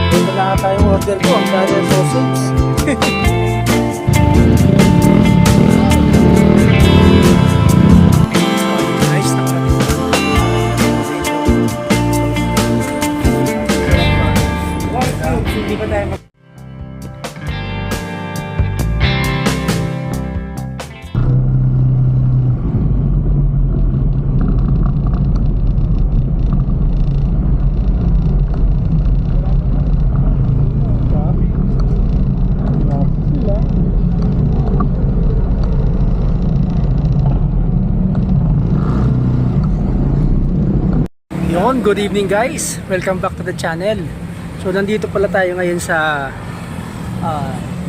Ito na ata yung order ko, ang dami ng sausage. Nice na pati. Hindi pa tayo Yon, good evening guys. Welcome back to the channel. So nandito pala tayo ngayon sa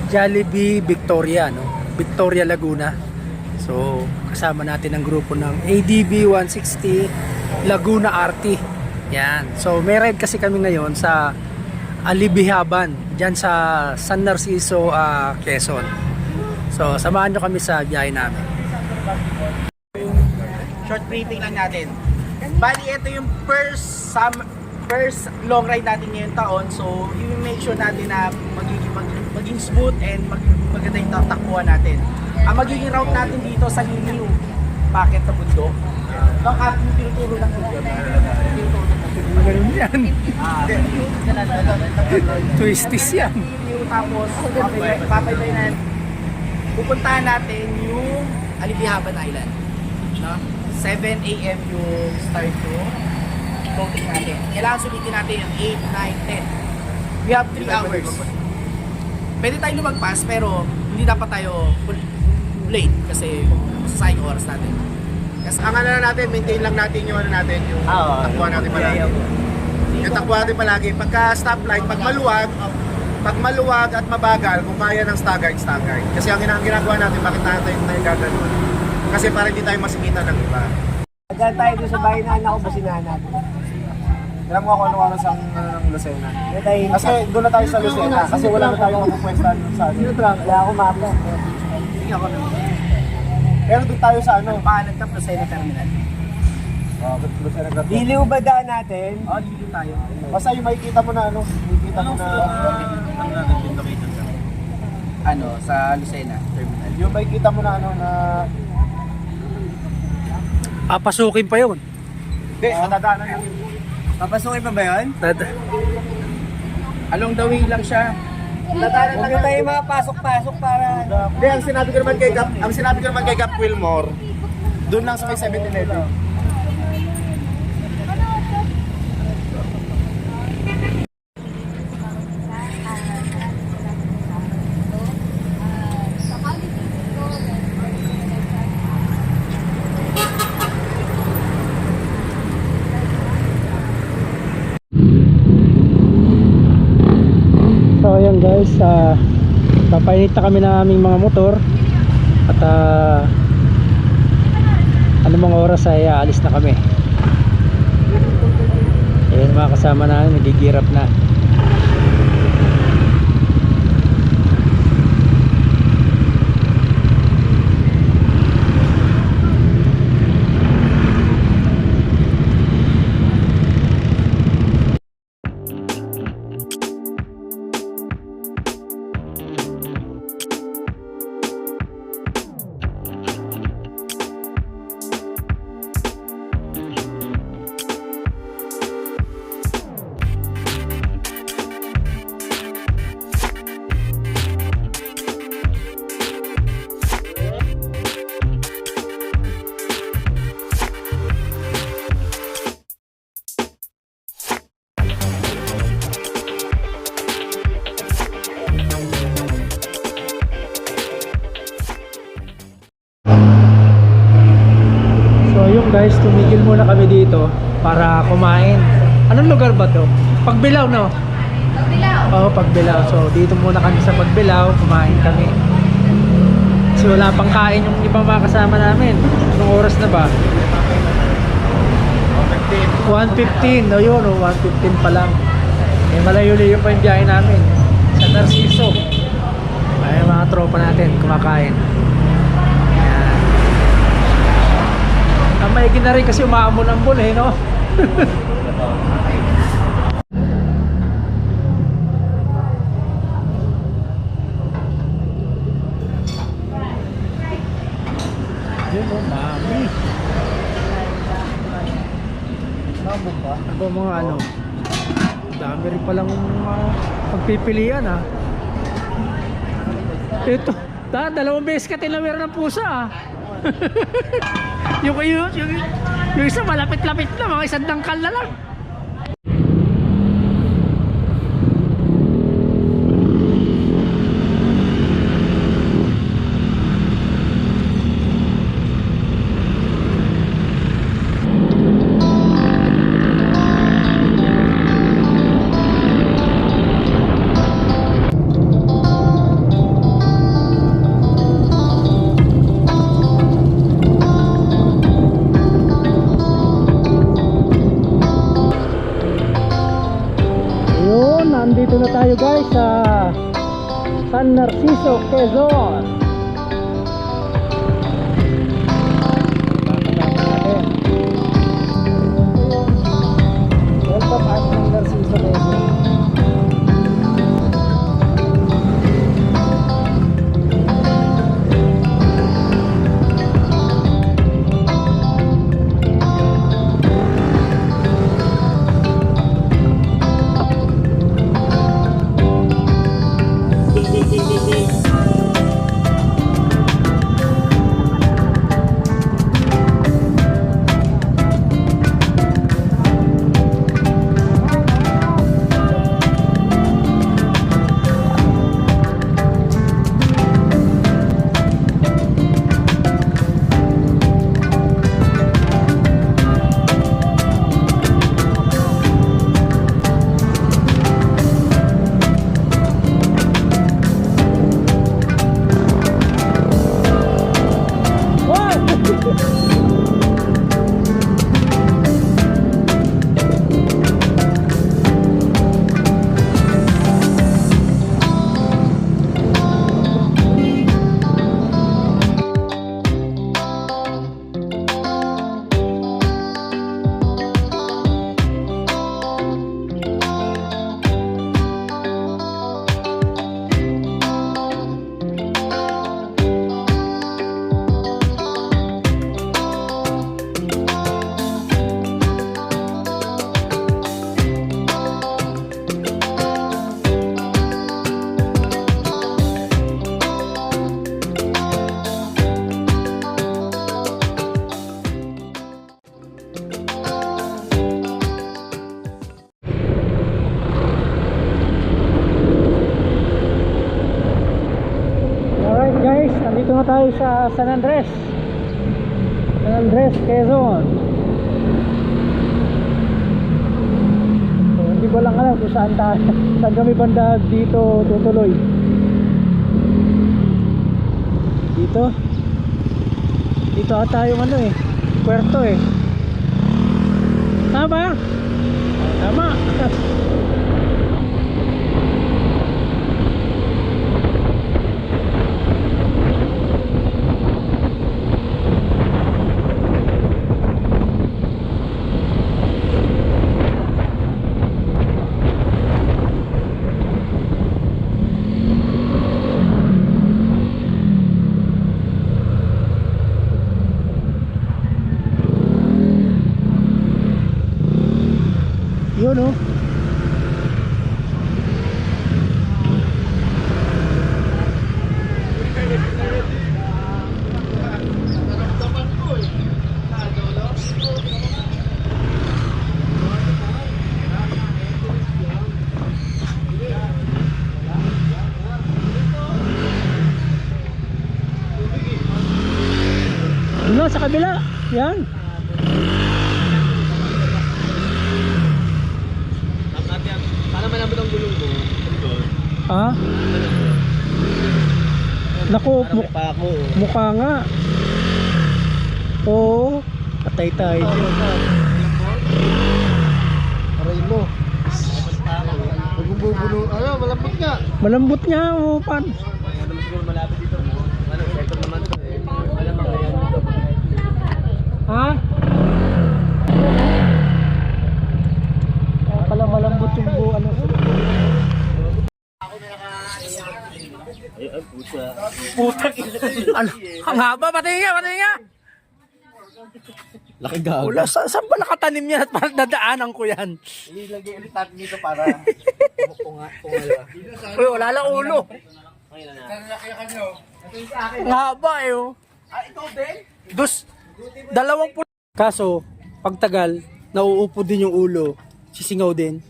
Jollibee Victoria, no? Victoria Laguna. So kasama natin ang grupo ng ADB 160 Laguna RT. Yan. So may ride kasi kami ngayon sa Alibihaban, diyan sa San Narciso, Quezon. So samahan nyo kami sa biyahe namin. Short briefing lang natin. Bali, ito yung first long ride natin ngayong taon. So, i-make sure natin na maging smooth and maganda yung takbuhan natin. Ang magiging route natin dito sa Liliw, bakit sa bundok. Ito ang ating tinuturo ng bundok. Magaling yan. Twisties yan. Liliw, tapos papaybayan. Pupuntahan natin yung Alibihaban Island. No? 7 AM yung start to boating natin. Kailangan sulitin natin yung 8, 9, 10. We have 3 hours. Pwede tayo lumagpas pero hindi dapat tayo late kasi masasayang oras natin. Kasi ang ano na natin, maintain lang natin yung ano natin, yung takbuhan natin palagi. Yung takbuhan natin palagi. Pagka stoplight, pag maluwag at mabagal, kung kaya ng staggered. Kasi ang ginagawa natin, bakit natin tayo gagano'n? Kasi para hindi tayo masikitan ng iba. Diyan tayo doon sa bahay na anak ko, basinahan natin. Alam mo ako ano oras ang ng Lucena. Kasi doon na tayo sa Lucena. Kasi wala na tayong mapupwestahan sa ano. Wala ako mapa. Hindi ako naman. Pero doon tayo sa ano. Paanag ka Lucena Terminal. Lucena Grad. Diliw ba daan natin? Oo, dito tayo. Basta yung makikita mo na ano. Makikita mo na. Ano, sa Lucena Terminal. Yung makikita mo na ano na. Papasukin pa yun. Hindi, nadadaanan lang yun. Papasukin pa ba yun? Along the way lang siya. Huwag na tayo makapasok-pasok para... Hindi, ang sinabi ko naman kay Gap Wilmore, doon lang sa may 7-Eleven. So ayan guys, papainit na kami ng aming mga motor. At ano mga oras ay alis na kami. Ayan mga kasama namin, nagigirap na. Guys, tumigil muna kami dito para kumain. Anong lugar ba to? Pagbilao, no? Pagbilao. Oo, Pagbilao. So dito muna kami sa Pagbilao, kumain kami. Kasi wala pang kain yung ibang mga kasama namin. Anong oras na ba? 1:15. No, yun, 1:15 pa lang. Eh, malayo-layo pa yung biyahe namin sa Narciso. Ay, mga tropa natin kumakain. Maigi na rin kasi umaambon-ambon eh, no? Dami. Nabog ba? Aba mga ano. Dami rin palang pagpipilian ah. Ito, dalawang beses ka tinawir ng pusa ah. yung isa malapit-lapit na, mga isang dangkal na lang. Nandito na tayo guys sa San Narciso, Quezon. Welcome at San Narciso, Quezon. Nandito na tayo sa San Andres, Quezon. So, hindi ko lang alam kung saan kami banda dito tutuloy. Dito ata yung ano eh, puerto eh. Tama ba? Tama. Yun oh. Yun sa kabila. Yan. Para malambot ang gulong mo. Ha? Naku, mukha nga. Oo, patay tayo. Aray mo. Magbubulo. Ano, malambot nga. Malambot nga, pan. Siguro malapit dito. Ano, second naman to eh. Malamang kaya. Ha? Pala malambot yung buo, ano. Putang ina. Ano? Ang haba, pati nga. Laki gago. Wala, saan ba nakatanim yan at parang nadaanan ko yan? Ilagay ulit natin dito para pumala. Uy, wala lang ulo. Ang haba eh oh. Ah, ikaw din? Dalawang pulo. Kaso, pagtagal, nauupo din yung ulo. Sisingaw din.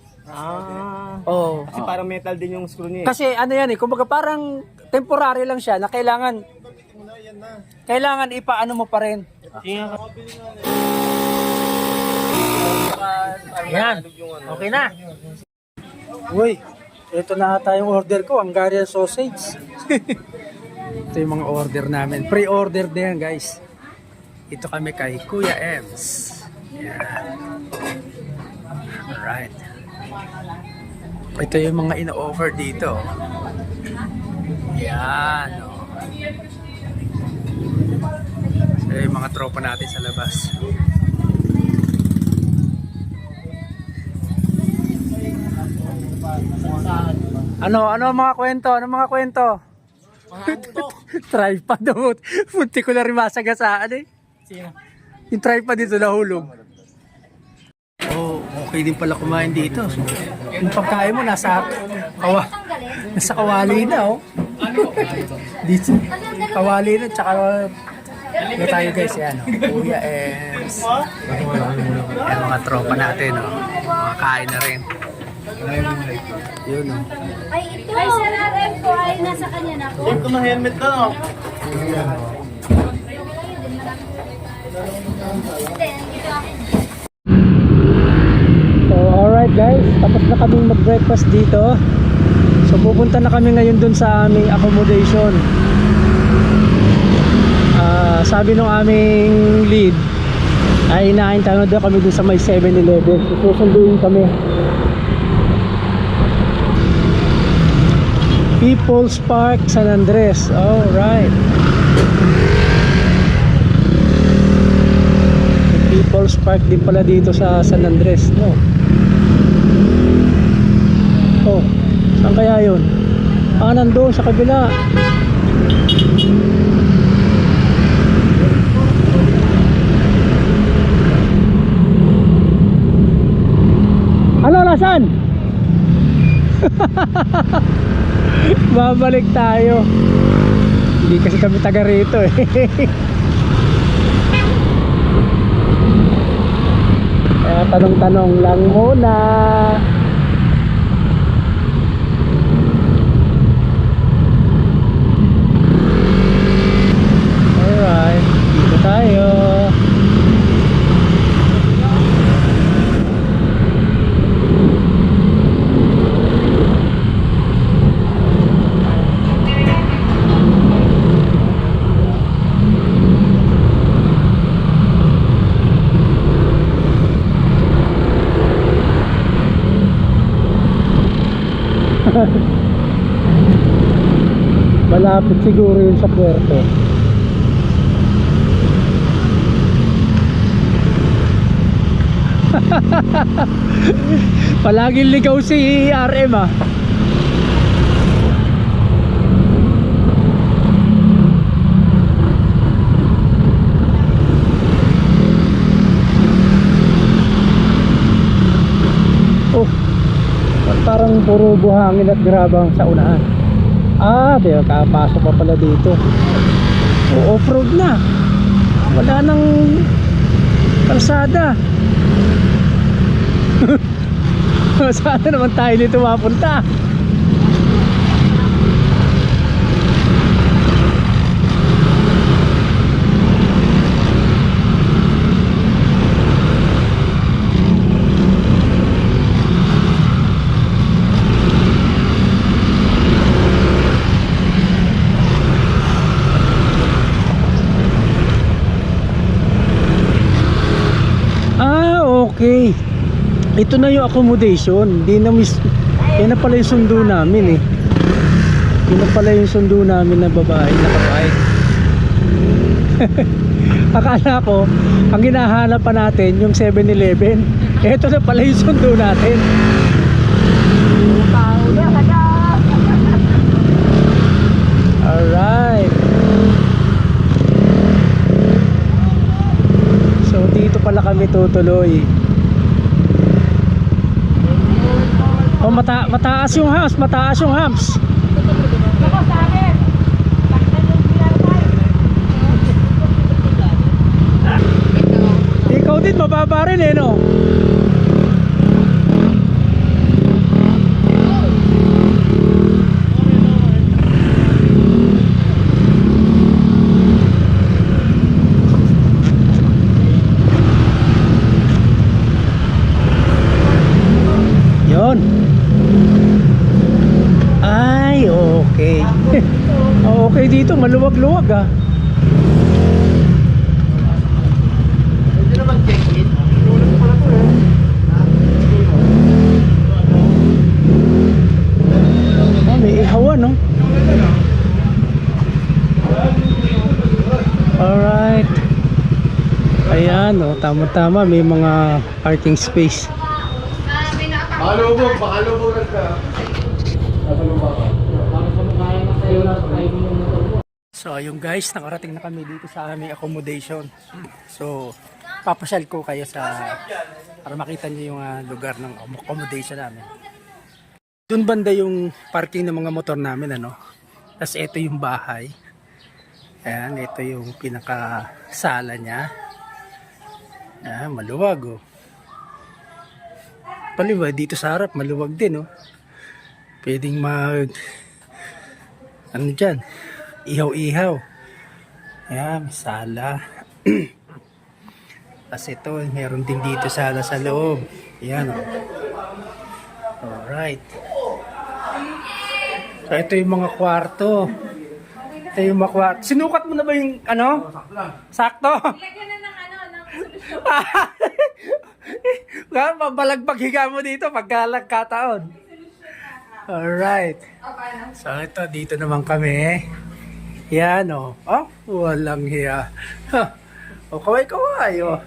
Oo. Kasi parang metal din yung screw niya. Kasi ano yan eh, kumbaga parang temporary lang siya na kailangan ipaano mo pa rin. Ayan. Okay na. Uy, ito na ata yung order ko, Hungarian sausage. Ito yung mga order namin. Pre-order na yan guys. Ito kami kay Kuya Ems. Yan. Alright. Ito yung mga ino-offer dito. Yan. Oh. Ito yung mga tropa natin sa labas. Ano ang mga kwento? Ano mga kwento? Tripod daw. Punti ko na rin masagasaan eh. Sino? Yung tripod dito nahulog. Oh, okay din pala kumain dito. Yung pagkain mo nasa kawali na oh. Dito. Kawali na tsaka ito tayo guys yan. Kuya Ems. Yan mga tropa natin oh. Mga kain na rin. Yun oh. Ay, ito! Ay, Sir RM po ay nasa kanya na po. Ito na helmet ka no? So alright guys, tapos na kaming mag-breakfast dito. So pupunta na kami ngayon dun sa aming accommodation. Sabi nung aming lead ay inaantay na daw kami dun sa may 7-Eleven. Susunduin kami. People's Park San Andres. Alright. People's Park din pala dito sa San Andres, no? Oh, saan kaya yun? Nandun sa kabila. Ano, nasaan? Babalik tayo. Hindi kasi kami taga rito eh. Kaya tanong-tanong lang muna. Alright, dito tayo. Malapit siguro yun sa puerto. Palaging ligaw si RM ah. Oh, parang puro buhangin at grabang sa unahan. Diyo, kapasok pa pala dito. Off-road na. Wala nang kalsada. Saan naman tayo dito mapunta? Okay. Ito na yung accommodation. Yan na pala yung sundo namin eh. Yan na pala yung sundo namin na babae nakabike. Akala ko ang hinahanap pa natin yung 7-Eleven. Ito na pala yung sundo natin. Alright. itutuloy. Oh, mataas yung hams, mataas yung hams. Ikaw din, mababa rin eh, no? Yon. Ay, okay. Okay dito, maluwag-luwag ah. Hindi naman check-in. Oh, may ihawan, no? Alright. Ayan, oh, tama-tama. May mga parking space. Makalubog, makalubog ka. So, ayun guys, nakarating na kami dito sa aming accommodation. So, papasyal ko kayo para makita niyo yung lugar ng accommodation namin. Doon banda yung parking ng mga motor namin, ano. Tapos ito yung bahay. Ayan, ito yung pinakasala niya. Ayan, maluwag, oh. Paliwag dito sa harap, maluwag din, oh. Pwedeng ano dyan, ihaw-ihaw. Ayan, may sala. Kasi ito, meron din dito sala sa loob. Ayan, oh. Alright. So, ito yung mga kwarto. Ito yung mga kwarto. Sinukat mo na ba yung, ano? Sakto? Lagyan na ng ng solusyon. Mabalagbag higa mo dito pagkalagkataon. Alright. So ito, dito naman kami. Yan o. Oh, walang hiya. O, kaway-kaway o.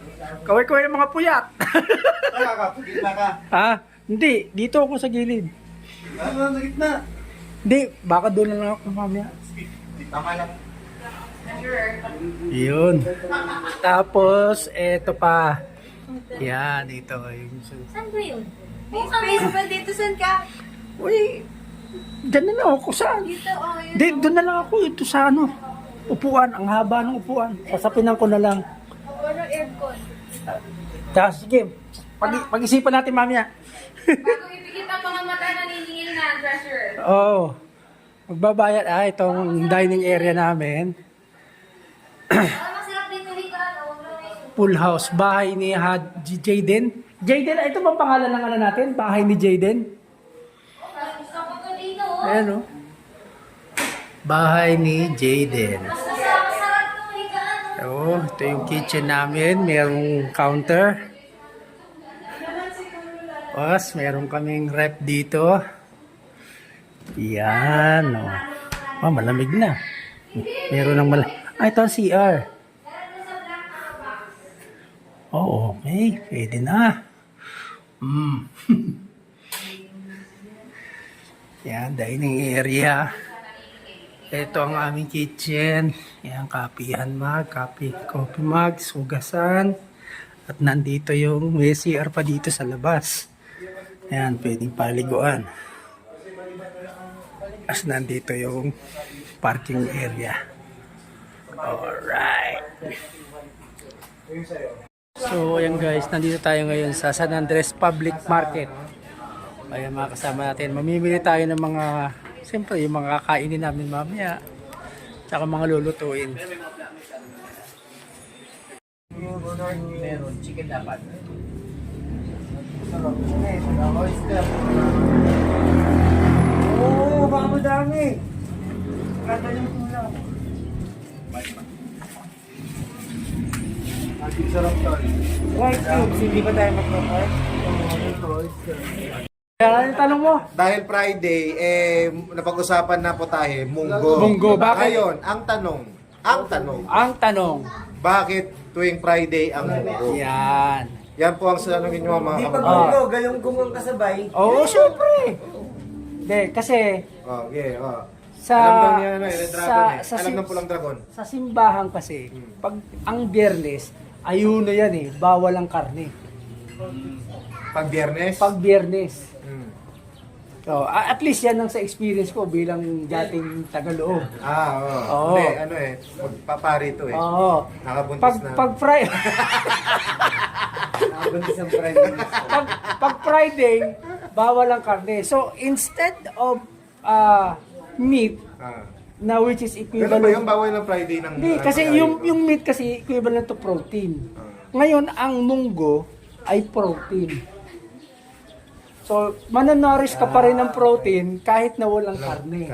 Kaway-kaway ng mga puyat. Gitna ka. Ha? Hindi, dito ako sa gilid. Ano, sa gitna? Hindi, baka doon na lang ako mamaya. Tama lang. Yun. Tapos, eto pa. Yan, ito. Saan ba yun? May space ba dito? Saan ka? Uy, dyan na lang ako. Saan? Dito, oh, yun. Hindi, doon na lang ako. Ito sa ano. Upuan. Ang haba ng upuan. Sasapinan ko na lang. Walang aircon. Tsaka, sige. Pag-isipan natin mamaya. Bago ipikit ang mga mata, naniningil na ang treasure. Oo. Magbabayad. Itong dining area namin. Masarap dito higaan. Full house. Bahay ni Jayden. Jayden, ito ba pangalan ng ano natin? Bahay ni Jayden. Gusto ko to dito. Ayan o. Bahay ni Jayden. Masarap to higaan. So, ito yung kitchen namin. Merong counter. Tapos, meron kaming rep dito. Yan o. Oh, malamig na. Meron ng ito ang CR. Oh, okay. Pwede na. Yan, dining area. Ito ang aming kitchen. Yan, kapihan mug, coffee mug, sugasan. At nandito yung may CR pa dito sa labas. Yan, pwedeng paliguan. As nandito yung parking area. Alright. So, ayan guys, nandito tayo ngayon sa San Andres Public Market. Ayan mga kasama natin. Mamimili tayo ng mga, siyempre yung mga kakainin namin mamaya. Tsaka mga lulutuin. Meron, chicken dapat. Oo, baka madami. Kata yung kulang. Ating sarap to. White cubes, hindi ba tayo mag-provide? Kaya yung tanong mo? Dahil Friday, napag-usapan na po tayo, munggo. Munggo, bakit? Ngayon, ang tanong, bakit tuwing Friday ang munggo? Yan. Yan po ang sanangin nyo mga kapatid. Oh. galunggong ang kasabay. Oo, syempre. Hindi, kasi Oh, yeah, oh. sa Alam daw niya, yung dragon sa Alam ng pulang dragon. sa simbahan kasi, pag ang Biyernes, ayuno yan eh, bawal ang karne. Pag Biyernes? Pag Biyernes. Hmm. So, at least yan ang sa experience ko bilang dating Tagaloob. Oo. Oo. Hindi, ano eh, magpapari ito eh. Oo. Nakabuntis na. Pag Friday, Nakabuntis ang Friday. pag Friday, bawal ang karne. So, instead of meat, na which is Pero ba yung equivalent. bawal ng Friday ng... Hindi, kasi yung meat kasi equivalent to protein. Ngayon, ang munggo ay protein. So, mananourished ka pa rin ng protein kahit na walang karne.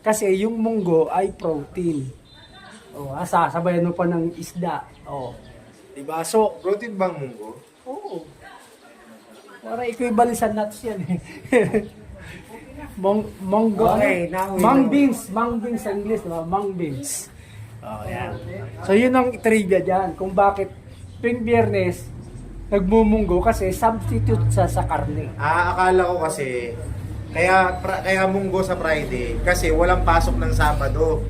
Kasi yung munggo ay protein. Sasabayan mo pa ng isda. Diba? So, Protein bang munggo? oo. Para equivalent sa nuts yan eh. Munggo. Okay, Mung beans sa English, diba? Mung beans. Yan. So, yun ang trivia dyan. Kung bakit tuwing Biyernes, nagmumunggo kasi substitute sa karne. Akala ko kasi, kaya munggo sa Friday, kasi walang pasok ng Sabado.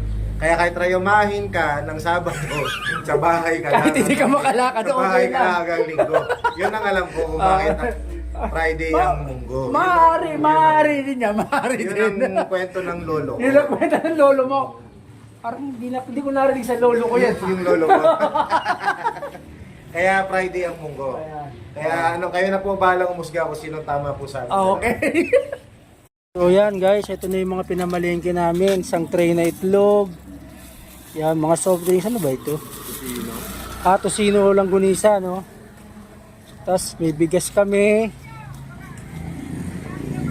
Kaya kahit trayumahin ka ng Sabado, sa bahay ka Kahit lang. hindi ka makalakad, sa bahay okay ka lang. lang hanggang linggo. Yun ang alam ko kung bakit Friday ang munggo. Maaari din niya, maaari Yun din. ang kwento ng lolo ko. Yun ang kwenta ng lolo mo. Parang hindi ko narinig sa lolo ko yan. Yung lolo ko. Kaya Friday ang munggo. Kaya kayo na po bahalang umusga kung sino tama po sa amin. Okay. So yan guys, ito na yung mga pinamalengke namin. Isang tray na itlog. Yan, mga soft drinks. Ano ba ito? Tosino langgunisa, no? Tapos may bigas kami.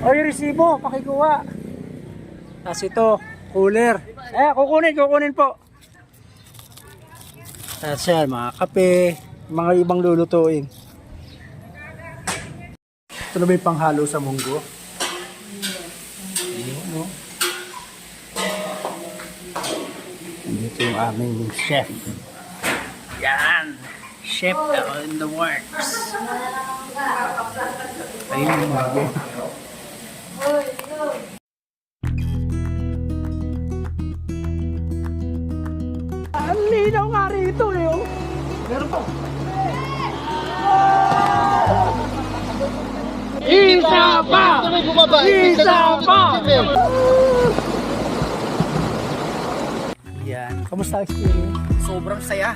Oy, resibo, pakikuha. Tapos ito, cooler. Kukunin po. Tapos yan, mga kape, mga ibang lulutuin. Ito na ba yung panghalo sa munggo? No? Dito yung aming chef. Yan! Chef in the works. Ayun yung munggo. Ang linaw nga rito eh. Oh. Meron pa. Isa pa! Yan. Kamusta experience? Sobrang saya.